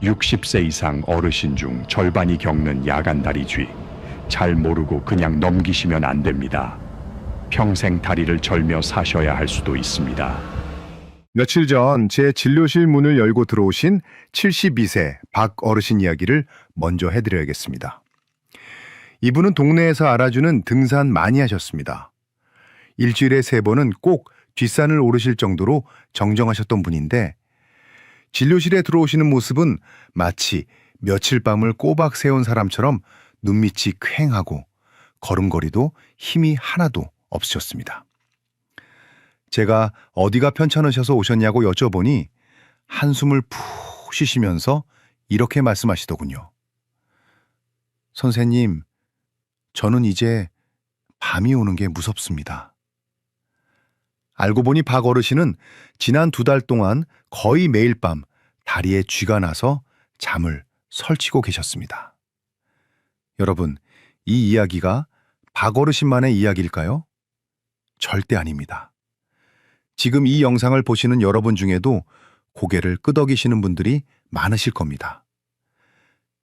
60세 이상 어르신 중 절반이 겪는 야간 다리쥐. 잘 모르고 그냥 넘기시면 안 됩니다. 평생 다리를 절며 사셔야 할 수도 있습니다. 며칠 전 제 진료실 문을 열고 들어오신 72세 박 어르신 이야기를 먼저 해드려야겠습니다. 이분은 동네에서 알아주는 등산 많이 하셨습니다. 일주일에 3번은 꼭 뒷산을 오르실 정도로 정정하셨던 분인데 진료실에 들어오시는 모습은 마치 며칠 밤을 꼬박 세운 사람처럼 눈밑이 퀭하고 걸음걸이도 힘이 하나도 없으셨습니다. 제가 어디가 편찮으셔서 오셨냐고 여쭤보니 한숨을 푹 쉬시면서 이렇게 말씀하시더군요. 선생님, 저는 이제 밤이 오는 게 무섭습니다. 알고 보니 박 어르신은 지난 2달 동안 거의 매일 밤 다리에 쥐가 나서 잠을 설치고 계셨습니다. 여러분, 이 이야기가 박 어르신만의 이야기일까요? 절대 아닙니다. 지금 이 영상을 보시는 여러분 중에도 고개를 끄덕이시는 분들이 많으실 겁니다.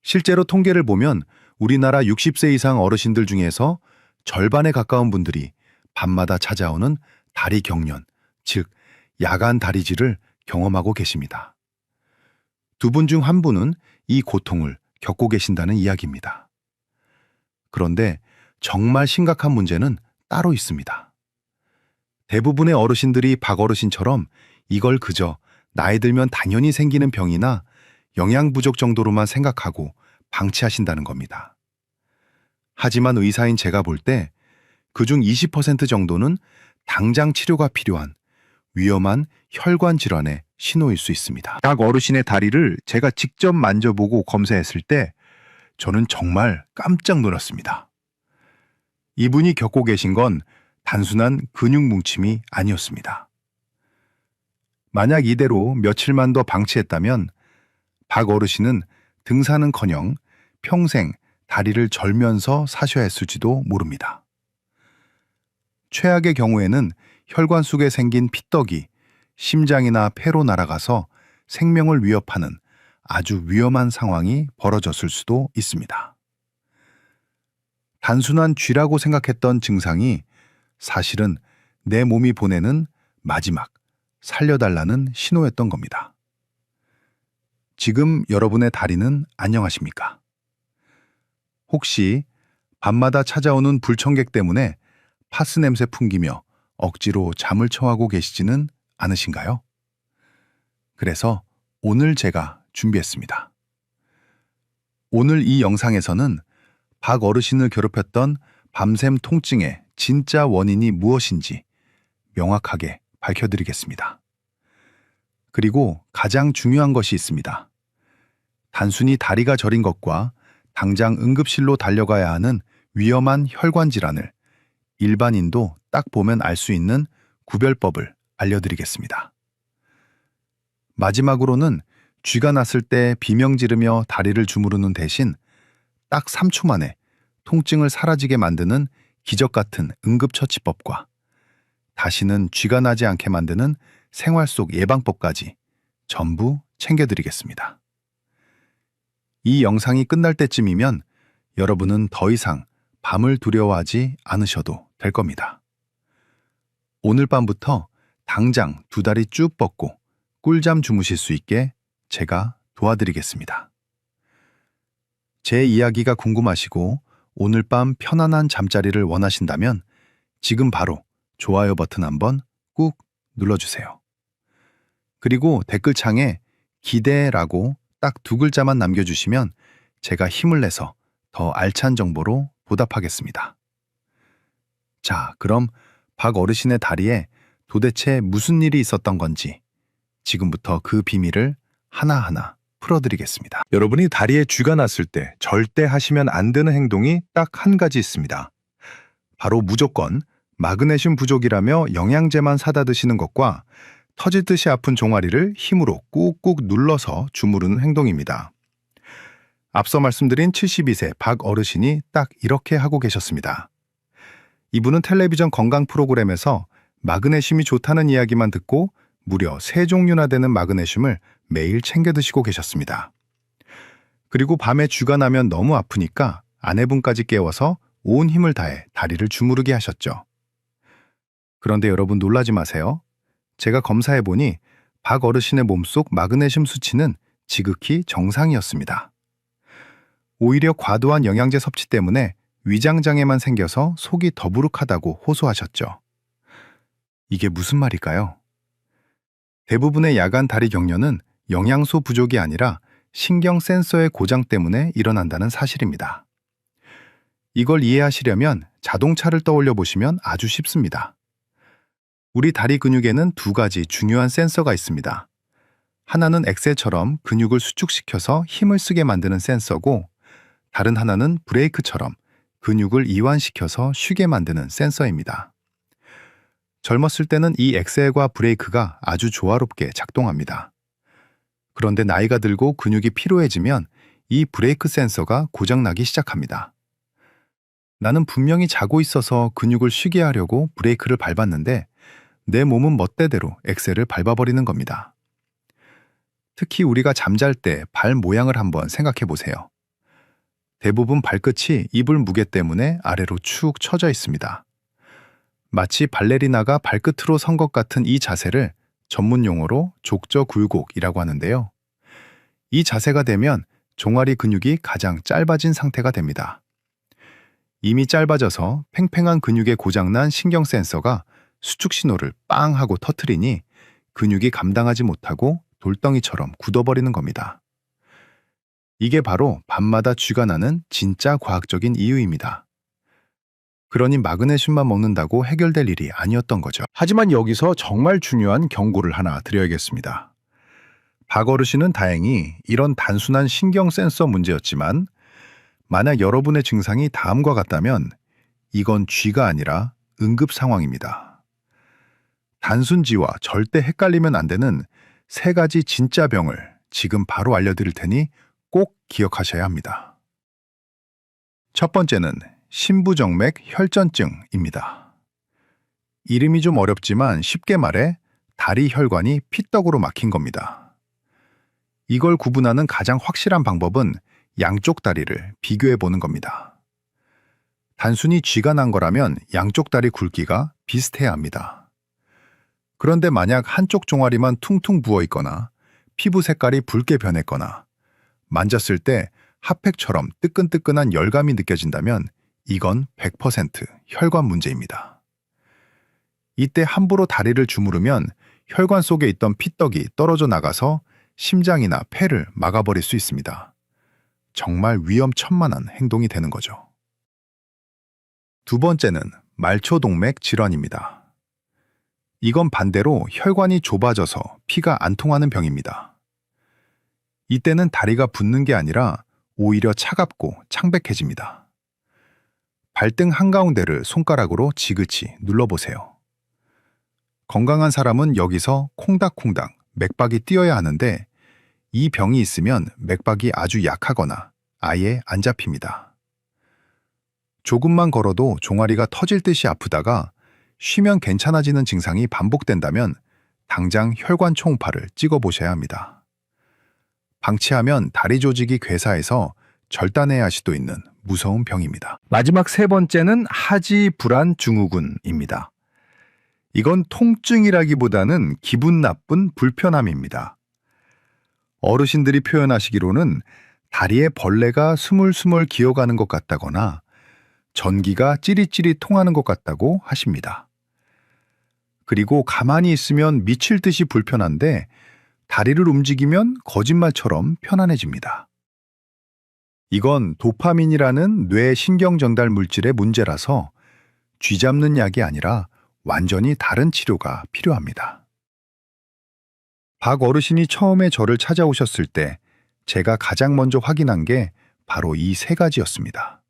실제로 통계를 보면 우리나라 60세 이상 어르신들 중에서 절반에 가까운 분들이 밤마다 찾아오는 다리 경련, 즉 야간 다리쥐를 경험하고 계십니다. 2분 중 1분은 이 고통을 겪고 계신다는 이야기입니다. 그런데 정말 심각한 문제는 따로 있습니다. 대부분의 어르신들이 박 어르신처럼 이걸 그저 나이 들면 당연히 생기는 병이나 영양 부족 정도로만 생각하고 방치하신다는 겁니다. 하지만 의사인 제가 볼 때 그중 20% 정도는 당장 치료가 필요한 위험한 혈관 질환의 신호일 수 있습니다. 박 어르신의 다리를 제가 직접 만져보고 검사했을 때 저는 정말 깜짝 놀랐습니다. 이분이 겪고 계신 건 단순한 근육 뭉침이 아니었습니다. 만약 이대로 며칠만 더 방치했다면 박 어르신은 등산은커녕 평생 다리를 절면서 사셔야 했을지도 모릅니다. 최악의 경우에는 혈관 속에 생긴 피떡이 심장이나 폐로 날아가서 생명을 위협하는 아주 위험한 상황이 벌어졌을 수도 있습니다. 단순한 쥐라고 생각했던 증상이 사실은 내 몸이 보내는 마지막 살려달라는 신호였던 겁니다. 지금 여러분의 다리는 안녕하십니까? 혹시 밤마다 찾아오는 불청객 때문에 파스 냄새 풍기며 억지로 잠을 청하고 계시지는 않으신가요? 그래서 오늘 제가 준비했습니다. 오늘 이 영상에서는 박 어르신을 괴롭혔던 밤샘 통증의 진짜 원인이 무엇인지 명확하게 밝혀드리겠습니다. 그리고 가장 중요한 것이 있습니다. 단순히 다리가 저린 것과 당장 응급실로 달려가야 하는 위험한 혈관 질환을 일반인도 딱 보면 알 수 있는 구별법을 알려드리겠습니다. 마지막으로는 쥐가 났을 때 비명 지르며 다리를 주무르는 대신 딱 3초 만에 통증을 사라지게 만드는 기적 같은 응급처치법과 다시는 쥐가 나지 않게 만드는 생활 속 예방법까지 전부 챙겨드리겠습니다. 이 영상이 끝날 때쯤이면 여러분은 더 이상 밤을 두려워하지 않으셔도 될 겁니다. 오늘 밤부터 당장 2다리 쭉 뻗고 꿀잠 주무실 수 있게 제가 도와드리겠습니다. 제 이야기가 궁금하시고 오늘 밤 편안한 잠자리를 원하신다면 지금 바로 좋아요 버튼 한번 꾹 눌러주세요. 그리고 댓글창에 기대라고 딱 2글자만 남겨주시면 제가 힘을 내서 더 알찬 정보로 보답하겠습니다. 자, 그럼 박 어르신의 다리에 도대체 무슨 일이 있었던 건지 지금부터 그 비밀을 하나하나 풀어드리겠습니다. 여러분이 다리에 쥐가 났을 때 절대 하시면 안 되는 행동이 딱 한 가지 있습니다. 바로 무조건 마그네슘 부족이라며 영양제만 사다 드시는 것과 터지듯이 아픈 종아리를 힘으로 꾹꾹 눌러서 주무르는 행동입니다. 앞서 말씀드린 72세 박 어르신이 딱 이렇게 하고 계셨습니다. 이분은 텔레비전 건강 프로그램에서 마그네슘이 좋다는 이야기만 듣고 무려 3종류나 되는 마그네슘을 매일 챙겨 드시고 계셨습니다. 그리고 밤에 쥐가 나면 너무 아프니까 아내분까지 깨워서 온 힘을 다해 다리를 주무르게 하셨죠. 그런데 여러분 놀라지 마세요. 제가 검사해보니 박 어르신의 몸속 마그네슘 수치는 지극히 정상이었습니다. 오히려 과도한 영양제 섭취 때문에 위장장애만 생겨서 속이 더부룩하다고 호소하셨죠. 이게 무슨 말일까요? 대부분의 야간 다리 경련은 영양소 부족이 아니라 신경 센서의 고장 때문에 일어난다는 사실입니다. 이걸 이해하시려면 자동차를 떠올려 보시면 아주 쉽습니다. 우리 다리 근육에는 두 가지 중요한 센서가 있습니다. 하나는 엑셀처럼 근육을 수축시켜서 힘을 쓰게 만드는 센서고, 다른 하나는 브레이크처럼 근육을 이완시켜서 쉬게 만드는 센서입니다. 젊었을 때는 이 엑셀과 브레이크가 아주 조화롭게 작동합니다. 그런데 나이가 들고 근육이 피로해지면 이 브레이크 센서가 고장나기 시작합니다. 나는 분명히 자고 있어서 근육을 쉬게 하려고 브레이크를 밟았는데 내 몸은 멋대대로 엑셀을 밟아버리는 겁니다. 특히 우리가 잠잘 때 발 모양을 한번 생각해 보세요. 대부분 발끝이 이불 무게 때문에 아래로 축 처져 있습니다. 마치 발레리나가 발끝으로 선 것 같은 이 자세를 전문 용어로 족저굴곡이라고 하는데요. 이 자세가 되면 종아리 근육이 가장 짧아진 상태가 됩니다. 이미 짧아져서 팽팽한 근육에 고장난 신경 센서가 수축 신호를 빵 하고 터트리니 근육이 감당하지 못하고 돌덩이처럼 굳어버리는 겁니다. 이게 바로 밤마다 쥐가 나는 진짜 과학적인 이유입니다. 그러니 마그네슘만 먹는다고 해결될 일이 아니었던 거죠. 하지만 여기서 정말 중요한 경고를 하나 드려야겠습니다. 박 어르신은 다행히 이런 단순한 신경 센서 문제였지만 만약 여러분의 증상이 다음과 같다면 이건 쥐가 아니라 응급 상황입니다. 단순쥐와 절대 헷갈리면 안 되는 세 가지 진짜 병을 지금 바로 알려드릴 테니 꼭 기억하셔야 합니다. 첫 번째는 심부정맥 혈전증입니다. 이름이 좀 어렵지만 쉽게 말해 다리 혈관이 피떡으로 막힌 겁니다. 이걸 구분하는 가장 확실한 방법은 양쪽 다리를 비교해 보는 겁니다. 단순히 쥐가 난 거라면 양쪽 다리 굵기가 비슷해야 합니다. 그런데 만약 한쪽 종아리만 퉁퉁 부어 있거나 피부 색깔이 붉게 변했거나 만졌을 때 핫팩처럼 뜨끈뜨끈한 열감이 느껴진다면 이건 100% 혈관 문제입니다. 이때 함부로 다리를 주무르면 혈관 속에 있던 피떡이 떨어져 나가서 심장이나 폐를 막아버릴 수 있습니다. 정말 위험천만한 행동이 되는 거죠. 두 번째는 말초동맥 질환입니다. 이건 반대로 혈관이 좁아져서 피가 안 통하는 병입니다. 이때는 다리가 붓는 게 아니라 오히려 차갑고 창백해집니다. 발등 한가운데를 손가락으로 지그치 눌러보세요. 건강한 사람은 여기서 콩닥콩닥 맥박이 뛰어야 하는데 이 병이 있으면 맥박이 아주 약하거나 아예 안 잡힙니다. 조금만 걸어도 종아리가 터질 듯이 아프다가 쉬면 괜찮아지는 증상이 반복된다면 당장 혈관 초음파를 찍어보셔야 합니다. 방치하면 다리 조직이 괴사해서 절단해야 할 수도 있는 무서운 병입니다. 마지막 세 번째는 하지 불안 증후군입니다. 이건 통증이라기보다는 기분 나쁜 불편함입니다. 어르신들이 표현하시기로는 다리에 벌레가 스물스물 기어가는 것 같다거나 전기가 찌릿찌릿 통하는 것 같다고 하십니다. 그리고 가만히 있으면 미칠 듯이 불편한데 다리를 움직이면 거짓말처럼 편안해집니다. 이건 도파민이라는 뇌 신경 전달 물질의 문제라서 쥐 잡는 약이 아니라 완전히 다른 치료가 필요합니다. 박 어르신이 처음에 저를 찾아오셨을 때 제가 가장 먼저 확인한 게 바로 이 세 가지였습니다.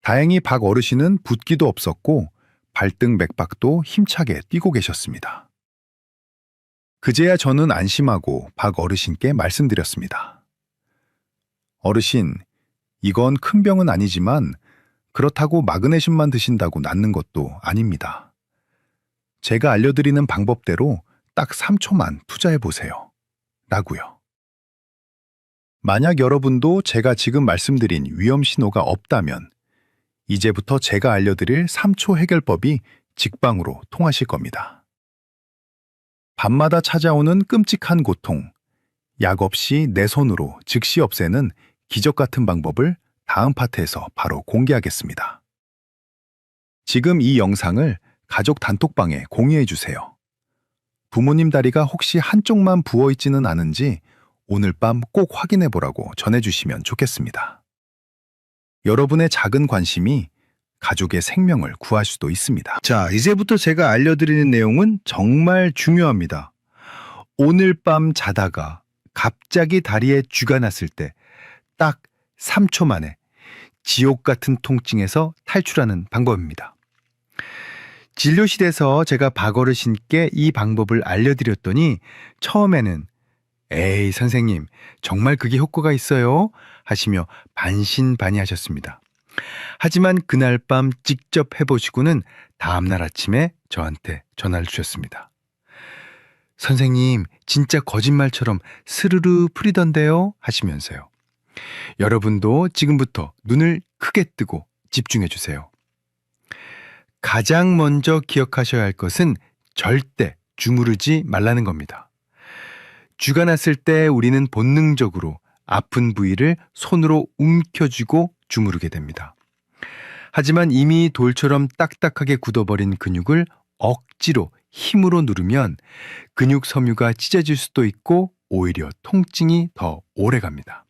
다행히 박 어르신은 붓기도 없었고 발등 맥박도 힘차게 뛰고 계셨습니다. 그제야 저는 안심하고 박 어르신께 말씀드렸습니다. 어르신, 이건 큰 병은 아니지만 그렇다고 마그네슘만 드신다고 낫는 것도 아닙니다. 제가 알려드리는 방법대로 딱 3초만 투자해 보세요. 라고요. 만약 여러분도 제가 지금 말씀드린 위험 신호가 없다면 이제부터 제가 알려드릴 3초 해결법이 직방으로 통하실 겁니다. 밤마다 찾아오는 끔찍한 고통, 약 없이 내 손으로 즉시 없애는 기적 같은 방법을 다음 파트에서 바로 공개하겠습니다. 지금 이 영상을 가족 단톡방에 공유해 주세요. 부모님 다리가 혹시 한쪽만 부어 있지는 않은지 오늘 밤 꼭 확인해 보라고 전해 주시면 좋겠습니다. 여러분의 작은 관심이 가족의 생명을 구할 수도 있습니다. 자, 이제부터 제가 알려드리는 내용은 정말 중요합니다. 오늘 밤 자다가 갑자기 다리에 쥐가 났을 때 딱 3초 만에 지옥 같은 통증에서 탈출하는 방법입니다. 진료실에서 제가 박어르신께 이 방법을 알려드렸더니 처음에는 에이 선생님 정말 그게 효과가 있어요? 하시며 반신반의하셨습니다. 하지만 그날 밤 직접 해보시고는 다음날 아침에 저한테 전화를 주셨습니다. 선생님 진짜 거짓말처럼 스르르 풀리던데요? 하시면서요. 여러분도 지금부터 눈을 크게 뜨고 집중해 주세요. 가장 먼저 기억하셔야 할 것은 절대 주무르지 말라는 겁니다. 쥐가 났을 때 우리는 본능적으로 아픈 부위를 손으로 움켜쥐고 주무르게 됩니다. 하지만 이미 돌처럼 딱딱하게 굳어버린 근육을 억지로 힘으로 누르면 근육 섬유가 찢어질 수도 있고 오히려 통증이 더 오래 갑니다.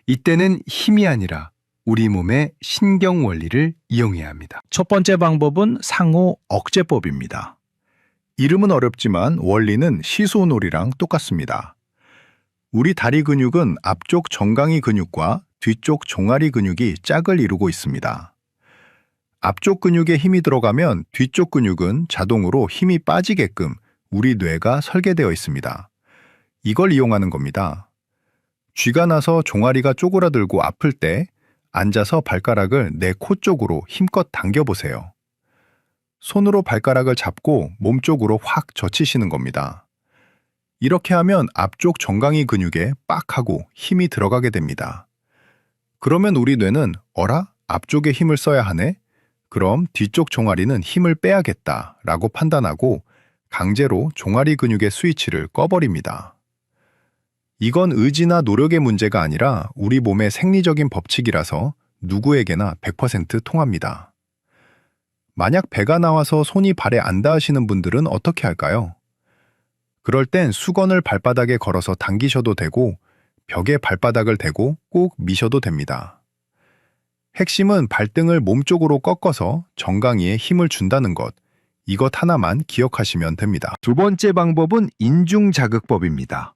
이때는 힘이 아니라 우리 몸의 신경 원리를 이용해야 합니다. 첫 번째 방법은 상호 억제법입니다. 이름은 어렵지만 원리는 시소놀이랑 똑같습니다. 우리 다리 근육은 앞쪽 정강이 근육과 뒤쪽 종아리 근육이 짝을 이루고 있습니다. 앞쪽 근육에 힘이 들어가면 뒤쪽 근육은 자동으로 힘이 빠지게끔 우리 뇌가 설계되어 있습니다. 이걸 이용하는 겁니다. 쥐가 나서 종아리가 쪼그라들고 아플 때 앉아서 발가락을 내 코 쪽으로 힘껏 당겨보세요. 손으로 발가락을 잡고 몸 쪽으로 확 젖히시는 겁니다. 이렇게 하면 앞쪽 정강이 근육에 빡 하고 힘이 들어가게 됩니다. 그러면 우리 뇌는 어라? 앞쪽에 힘을 써야 하네? 그럼 뒤쪽 종아리는 힘을 빼야겠다 라고 판단하고 강제로 종아리 근육의 스위치를 꺼버립니다. 이건 의지나 노력의 문제가 아니라 우리 몸의 생리적인 법칙이라서 누구에게나 100% 통합니다. 만약 배가 나와서 손이 발에 안 닿으시는 분들은 어떻게 할까요? 그럴 땐 수건을 발바닥에 걸어서 당기셔도 되고 벽에 발바닥을 대고 꼭 미셔도 됩니다. 핵심은 발등을 몸쪽으로 꺾어서 정강이에 힘을 준다는 것, 이것 하나만 기억하시면 됩니다. 두 번째 방법은 인중자극법입니다.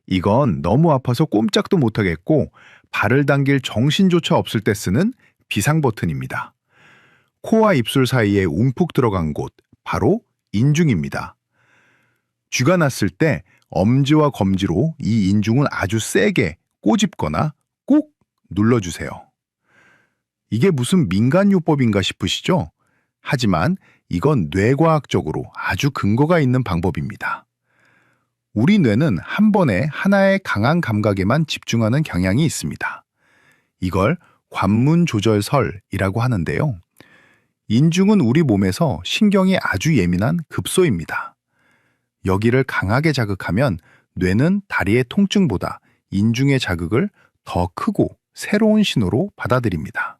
이건 너무 아파서 꼼짝도 못하겠고 발을 당길 정신조차 없을 때 쓰는 비상버튼입니다. 코와 입술 사이에 움푹 들어간 곳, 바로 인중입니다. 쥐가 났을 때 엄지와 검지로 이 인중을 아주 세게 꼬집거나 꾹 눌러주세요. 이게 무슨 민간요법인가 싶으시죠? 하지만 이건 뇌과학적으로 아주 근거가 있는 방법입니다. 우리 뇌는 한 번에 하나의 강한 감각에만 집중하는 경향이 있습니다. 이걸 관문조절설이라고 하는데요. 인중은 우리 몸에서 신경이 아주 예민한 급소입니다. 여기를 강하게 자극하면 뇌는 다리의 통증보다 인중의 자극을 더 크고 새로운 신호로 받아들입니다.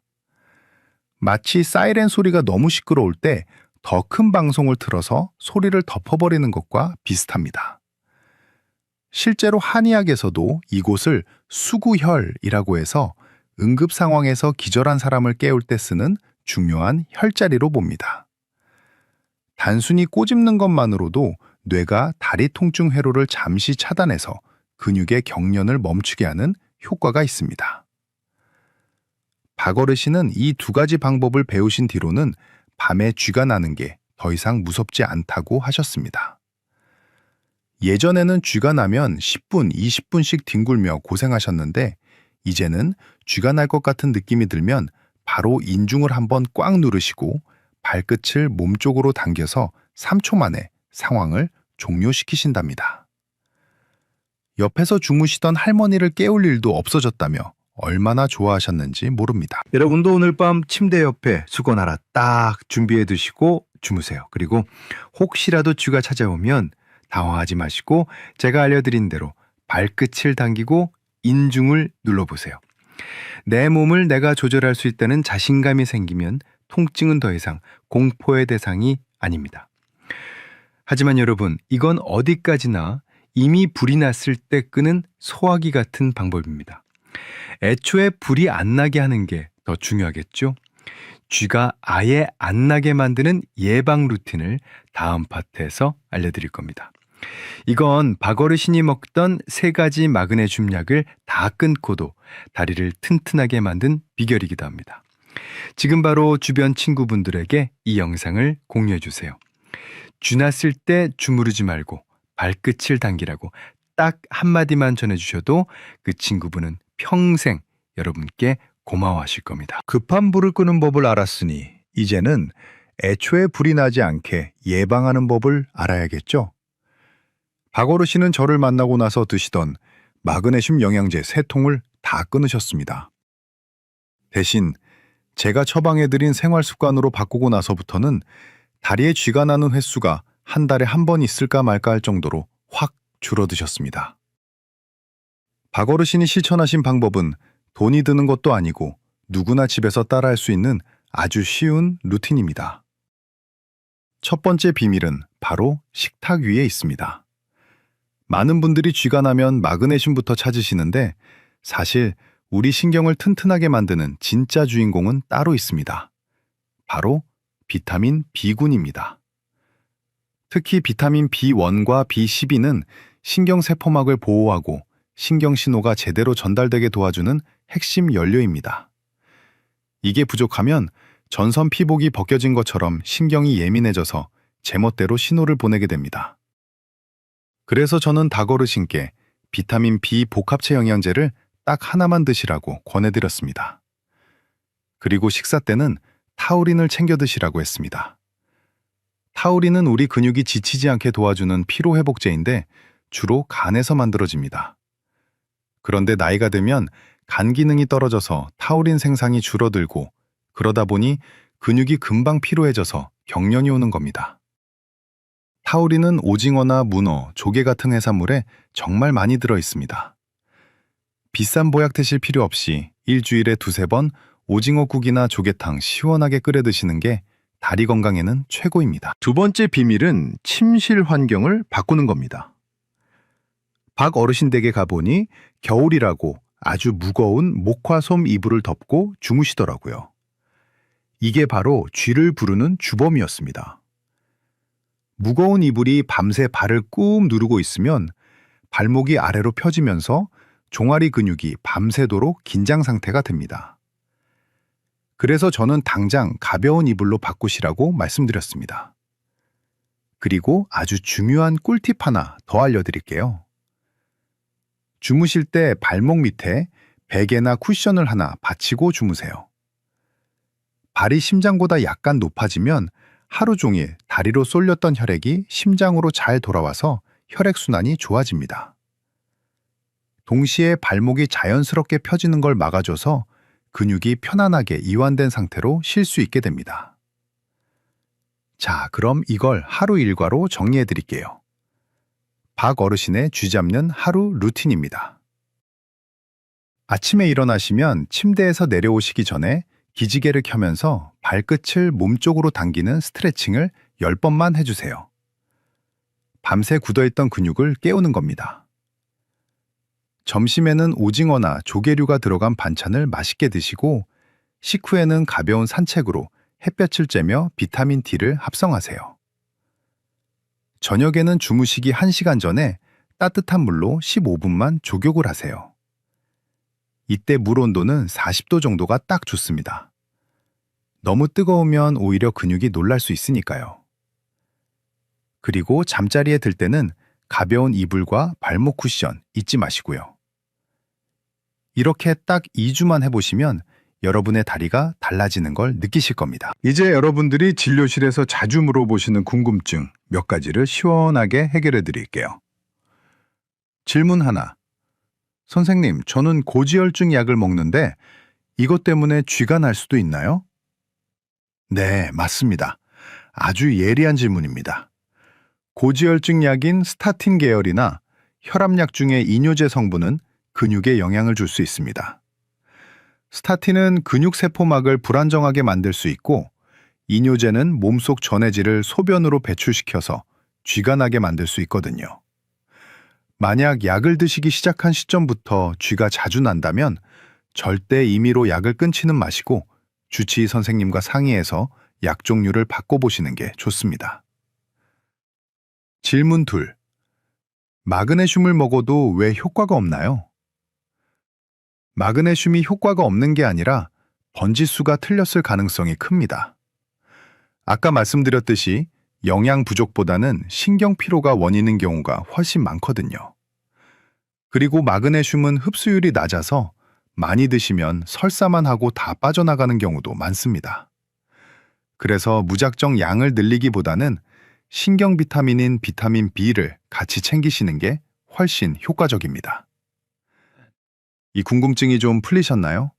마치 사이렌 소리가 너무 시끄러울 때 더 큰 방송을 틀어서 소리를 덮어버리는 것과 비슷합니다. 실제로 한의학에서도 이곳을 수구혈이라고 해서 응급 상황에서 기절한 사람을 깨울 때 쓰는 중요한 혈자리로 봅니다. 단순히 꼬집는 것만으로도 뇌가 다리 통증 회로를 잠시 차단해서 근육의 경련을 멈추게 하는 효과가 있습니다. 박어르신은 이 두 가지 방법을 배우신 뒤로는 밤에 쥐가 나는 게 더 이상 무섭지 않다고 하셨습니다. 예전에는 쥐가 나면 10분, 20분씩 뒹굴며 고생하셨는데 이제는 쥐가 날 것 같은 느낌이 들면 바로 인중을 한번 꽉 누르시고 발끝을 몸쪽으로 당겨서 3초 만에 상황을 종료시키신답니다. 옆에서 주무시던 할머니를 깨울 일도 없어졌다며 얼마나 좋아하셨는지 모릅니다. 여러분도 오늘 밤 침대 옆에 수건 하나 딱 준비해 두시고 주무세요. 그리고 혹시라도 쥐가 찾아오면 당황하지 마시고 제가 알려드린 대로 발끝을 당기고 인중을 눌러보세요. 내 몸을 내가 조절할 수 있다는 자신감이 생기면 통증은 더 이상 공포의 대상이 아닙니다. 하지만 여러분, 이건 어디까지나 이미 불이 났을 때 끄는 소화기 같은 방법입니다. 애초에 불이 안 나게 하는 게 더 중요하겠죠? 쥐가 아예 안 나게 만드는 예방 루틴을 다음 파트에서 알려드릴 겁니다. 이건 박어르신이 먹던 3가지 마그네슘 약을 다 끊고도 다리를 튼튼하게 만든 비결이기도 합니다. 지금 바로 주변 친구분들에게 이 영상을 공유해 주세요. 쥐 났을 때 주무르지 말고 발끝을 당기라고 딱 한마디만 전해주셔도 그 친구분은 평생 여러분께 고마워하실 겁니다. 급한 불을 끄는 법을 알았으니 이제는 애초에 불이 나지 않게 예방하는 법을 알아야겠죠? 박어르신은 저를 만나고 나서 드시던 마그네슘 영양제 3통을 다 끊으셨습니다. 대신 제가 처방해드린 생활 습관으로 바꾸고 나서부터는 다리에 쥐가 나는 횟수가 한 달에 한 번 있을까 말까 할 정도로 확 줄어드셨습니다. 박어르신이 실천하신 방법은 돈이 드는 것도 아니고 누구나 집에서 따라할 수 있는 아주 쉬운 루틴입니다. 첫 번째 비밀은 바로 식탁 위에 있습니다. 많은 분들이 쥐가 나면 마그네슘부터 찾으시는데 사실 우리 신경을 튼튼하게 만드는 진짜 주인공은 따로 있습니다. 바로 비타민 B군입니다. 특히 비타민 B1과 B12는 신경세포막을 보호하고 신경신호가 제대로 전달되게 도와주는 핵심 연료입니다. 이게 부족하면 전선 피복이 벗겨진 것처럼 신경이 예민해져서 제멋대로 신호를 보내게 됩니다. 그래서 저는 닭어르신께 비타민 B 복합체 영양제를 딱 하나만 드시라고 권해드렸습니다. 그리고 식사 때는 타우린을 챙겨 드시라고 했습니다. 타우린은 우리 근육이 지치지 않게 도와주는 피로회복제인데 주로 간에서 만들어집니다. 그런데 나이가 들면 간 기능이 떨어져서 타우린 생산이 줄어들고 그러다 보니 근육이 금방 피로해져서 경련이 오는 겁니다. 타우린은 오징어나 문어, 조개 같은 해산물에 정말 많이 들어 있습니다. 비싼 보약 드실 필요 없이 일주일에 2-3번 오징어국이나 조개탕 시원하게 끓여 드시는 게 다리 건강에는 최고입니다. 두 번째 비밀은 침실 환경을 바꾸는 겁니다. 박 어르신 댁에 가보니 겨울이라고 아주 무거운 목화솜 이불을 덮고 주무시더라고요. 이게 바로 쥐를 부르는 주범이었습니다. 무거운 이불이 밤새 발을 꾹 누르고 있으면 발목이 아래로 펴지면서 종아리 근육이 밤새도록 긴장 상태가 됩니다. 그래서 저는 당장 가벼운 이불로 바꾸시라고 말씀드렸습니다. 그리고 아주 중요한 꿀팁 하나 더 알려드릴게요. 주무실 때 발목 밑에 베개나 쿠션을 하나 받치고 주무세요. 발이 심장보다 약간 높아지면 하루 종일 다리로 쏠렸던 혈액이 심장으로 잘 돌아와서 혈액순환이 좋아집니다. 동시에 발목이 자연스럽게 펴지는 걸 막아줘서 근육이 편안하게 이완된 상태로 쉴 수 있게 됩니다. 자, 그럼 이걸 하루 일과로 정리해 드릴게요. 박 어르신의 쥐 잡는 하루 루틴입니다. 아침에 일어나시면 침대에서 내려오시기 전에 기지개를 켜면서 발끝을 몸쪽으로 당기는 스트레칭을 10번만 해주세요. 밤새 굳어있던 근육을 깨우는 겁니다. 점심에는 오징어나 조개류가 들어간 반찬을 맛있게 드시고 식후에는 가벼운 산책으로 햇볕을 쬐며 비타민 D를 합성하세요. 저녁에는 주무시기 1시간 전에 따뜻한 물로 15분만 족욕을 하세요. 이때 물 온도는 40도 정도가 딱 좋습니다. 너무 뜨거우면 오히려 근육이 놀랄 수 있으니까요. 그리고 잠자리에 들 때는 가벼운 이불과 발목 쿠션 잊지 마시고요. 이렇게 딱 2주만 해보시면 여러분의 다리가 달라지는 걸 느끼실 겁니다. 이제 여러분들이 진료실에서 자주 물어보시는 궁금증 몇 가지를 시원하게 해결해 드릴게요. 질문 하나. 선생님, 저는 고지혈증 약을 먹는데 이것 때문에 쥐가 날 수도 있나요? 네, 맞습니다. 아주 예리한 질문입니다. 고지혈증 약인 스타틴 계열이나 혈압약 중의 이뇨제 성분은 근육에 영향을 줄 수 있습니다. 스타틴은 근육세포막을 불안정하게 만들 수 있고, 이뇨제는 몸속 전해질을 소변으로 배출시켜서 쥐가 나게 만들 수 있거든요. 만약 약을 드시기 시작한 시점부터 쥐가 자주 난다면 절대 임의로 약을 끊지는 마시고 주치의 선생님과 상의해서 약 종류를 바꿔보시는 게 좋습니다. 질문 2. 마그네슘을 먹어도 왜 효과가 없나요? 마그네슘이 효과가 없는 게 아니라 번지수가 틀렸을 가능성이 큽니다. 아까 말씀드렸듯이 영양 부족보다는 신경 피로가 원인인 경우가 훨씬 많거든요. 그리고 마그네슘은 흡수율이 낮아서 많이 드시면 설사만 하고 다 빠져나가는 경우도 많습니다. 그래서 무작정 양을 늘리기보다는 신경 비타민인 비타민 B를 같이 챙기시는 게 훨씬 효과적입니다. 이 궁금증이 좀 풀리셨나요?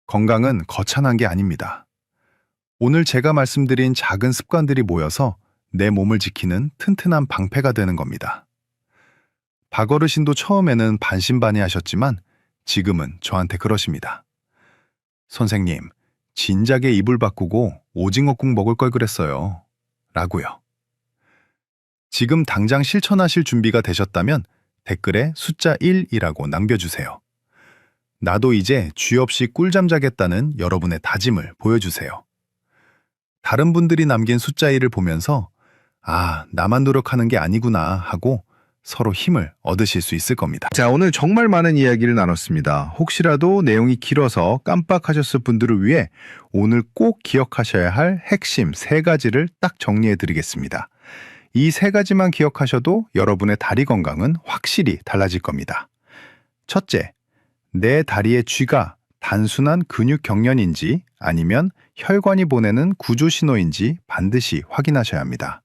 건강은 거창한 게 아닙니다. 오늘 제가 말씀드린 작은 습관들이 모여서 내 몸을 지키는 튼튼한 방패가 되는 겁니다. 박어르신도 처음에는 반신반의하셨지만 지금은 저한테 그러십니다. 선생님, 진작에 이불 바꾸고 오징어국 먹을 걸 그랬어요. 라고요. 지금 당장 실천하실 준비가 되셨다면 댓글에 숫자 1이라고 남겨주세요. 나도 이제 쥐 없이 꿀잠 자겠다는 여러분의 다짐을 보여주세요. 다른 분들이 남긴 숫자 1을 보면서 아, 나만 노력하는 게 아니구나 하고 서로 힘을 얻으실 수 있을 겁니다. 자, 오늘 정말 많은 이야기를 나눴습니다. 혹시라도 내용이 길어서 깜빡하셨을 분들을 위해 오늘 꼭 기억하셔야 할 핵심 3가지를 딱 정리해 드리겠습니다. 이 3가지만 기억하셔도 여러분의 다리 건강은 확실히 달라질 겁니다. 첫째, 내 다리의 쥐가 단순한 근육 경련인지 아니면 혈관이 보내는 구조 신호인지 반드시 확인하셔야 합니다.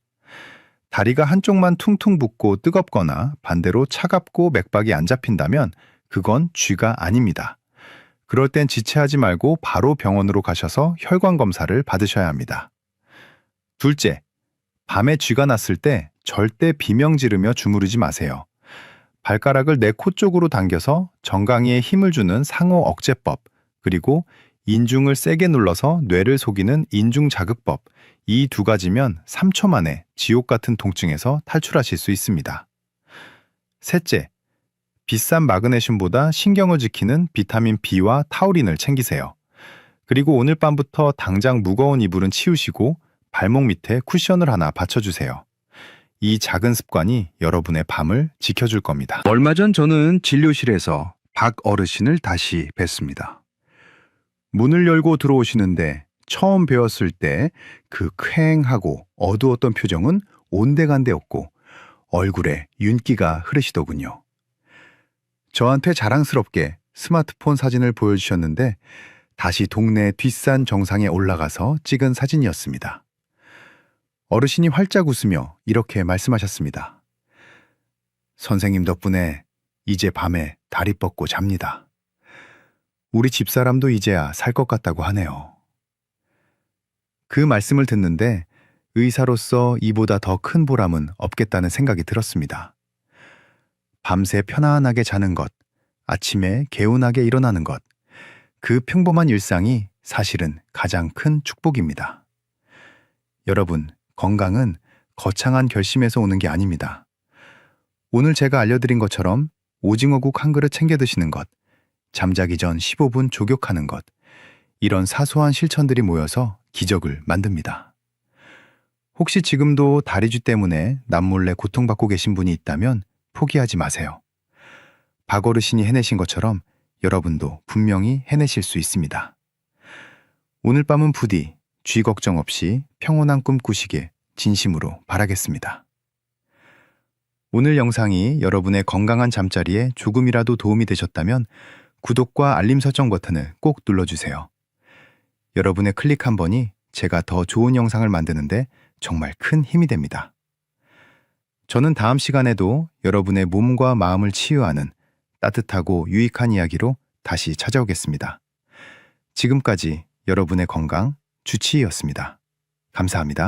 다리가 한쪽만 퉁퉁 붓고 뜨겁거나 반대로 차갑고 맥박이 안 잡힌다면 그건 쥐가 아닙니다. 그럴 땐 지체하지 말고 바로 병원으로 가셔서 혈관 검사를 받으셔야 합니다. 둘째, 밤에 쥐가 났을 때 절대 비명 지르며 주무르지 마세요. 발가락을 내 코 쪽으로 당겨서 정강이에 힘을 주는 상호 억제법, 그리고 인중을 세게 눌러서 뇌를 속이는 인중 자극법, 이 2가지면 3초 만에 지옥 같은 통증에서 탈출하실 수 있습니다. 셋째, 비싼 마그네슘보다 신경을 지키는 비타민 B와 타우린을 챙기세요. 그리고 오늘 밤부터 당장 무거운 이불은 치우시고 발목 밑에 쿠션을 하나 받쳐주세요. 이 작은 습관이 여러분의 밤을 지켜줄 겁니다. 얼마 전 저는 진료실에서 박 어르신을 다시 뵀습니다. 문을 열고 들어오시는데 처음 뵈었을 때 그 퀭하고 어두웠던 표정은 온데간데없고 얼굴에 윤기가 흐르시더군요. 저한테 자랑스럽게 스마트폰 사진을 보여주셨는데 다시 동네 뒷산 정상에 올라가서 찍은 사진이었습니다. 어르신이 활짝 웃으며 이렇게 말씀하셨습니다. 선생님 덕분에 이제 밤에 다리 뻗고 잡니다. 우리 집사람도 이제야 살 것 같다고 하네요. 그 말씀을 듣는데 의사로서 이보다 더 큰 보람은 없겠다는 생각이 들었습니다. 밤새 편안하게 자는 것, 아침에 개운하게 일어나는 것, 그 평범한 일상이 사실은 가장 큰 축복입니다. 여러분, 건강은 거창한 결심에서 오는 게 아닙니다. 오늘 제가 알려드린 것처럼 오징어국 한 그릇 챙겨 드시는 것, 잠자기 전 15분 조격하는 것, 이런 사소한 실천들이 모여서 기적을 만듭니다. 혹시 지금도 다리쥐 때문에 남몰래 고통받고 계신 분이 있다면 포기하지 마세요. 박어르신이 해내신 것처럼 여러분도 분명히 해내실 수 있습니다. 오늘 밤은 부디 쥐 걱정 없이 평온한 꿈 꾸시길 진심으로 바라겠습니다. 오늘 영상이 여러분의 건강한 잠자리에 조금이라도 도움이 되셨다면 구독과 알림 설정 버튼을 꼭 눌러주세요. 여러분의 클릭 한 번이 제가 더 좋은 영상을 만드는데 정말 큰 힘이 됩니다. 저는 다음 시간에도 여러분의 몸과 마음을 치유하는 따뜻하고 유익한 이야기로 다시 찾아오겠습니다. 지금까지 여러분의 건강 주치의였습니다. 감사합니다.